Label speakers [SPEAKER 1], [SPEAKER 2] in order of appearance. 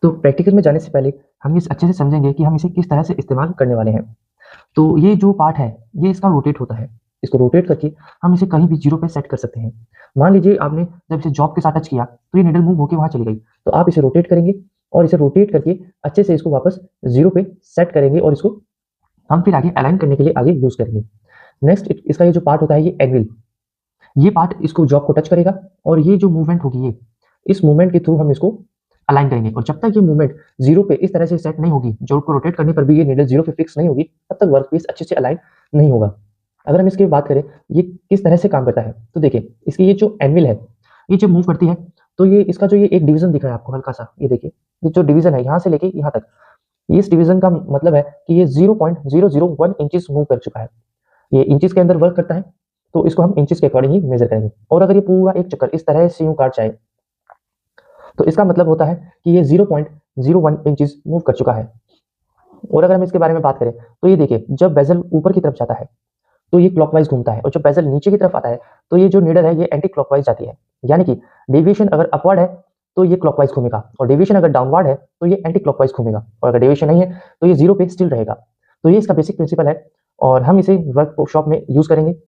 [SPEAKER 1] तो प्रैक्टिकल में जाने से पहले हम ये अच्छे से समझेंगे कि हम इसे किस तरह से इस्तेमाल करने वाले हैं। तो ये जो पार्ट है, ये इसका रोटेट होता है। इसको रोटेट करके हम इसे कहीं भी 0 पे सेट कर सकते हैं। मान लीजिए आपने जब इसे जॉब के साथ टच किया, तो ये नीडल मूव होके वहाँ चली गई। तो आप इसे रोटेट करेंगे और इसे रोटेट करके अच्छे से इसको वापस 0 पे सेट करेंगे और इसको हम फिर आगे अलाइन करने के लिए आगे यूज़ करेंगे। नेक्स्ट इसका ये जो पार्ट होता है ये एंविल, ये पार्ट इसको जॉब को टच करेगा और ये जो मूवमेंट होगी इस मूवमेंट के थ्रू हम इसको अलाइन करेंगे और जब तक ये मूवमेंट 0 पे इस तरह से सेट नहीं होगी, जॉब को रोटेट करने पर भी ये नीडल 0 पे फिक्स नहीं होगी, तब तक वर्कपीस अच्छे से अलाइन नहीं होगा। अगर हम इसकी बात करें, ये किस तरह से काम करता है, तो देखिए इसकी ये जो एंविल है, ये जब मूव करती है, तो ये इसका जो ये एक डिवीज़न दिख रहा है आपको हल्का-सा, ये देखिए, ये जो डिवीज़न है यहाँ से लेके यहाँ तक, इस डिवीज़न का मतलब है कि ये 0.001 इंचेस मूव कर चुका है। ये इंचेस के अंदर वर्क करता है, तो इसको हम इंचेस के अकॉर्डिंग ही मेज़र करेंगे और अगर ये पूरा एक चक्कर इस तरह से यूँ काट जाए, तो इसका मतलब होता है कि ये 0.01 इंचेस मूव कर चुका है। और अगर हम इसके बारे में बात करें, तो ये देखिए जब बेज़ल ऊपर की तरफ जाता है, तो ये क्लॉकवाइज़ घूमता है और जब बेज़ल नीचे की तरफ आता है, तो ये जो नीडल है ये एंटी क्लॉकवाइज़ जाती है। यानी कि डेविएशन अगर अपवर्ड है, तो ये क्लॉकवाइज़ घूमेगा और डेविएशन अगर डाउनवर्ड है, तो ये एंटी क्लॉकवाइज़ घूमेगा और अगर डेविएशन नहीं है, तो ये 0 पे स्टिल रहेगा। तो ये इसका बेसिक प्रिंसिपल है और हम इसे वर्कशॉप में यूज़ करेंगे।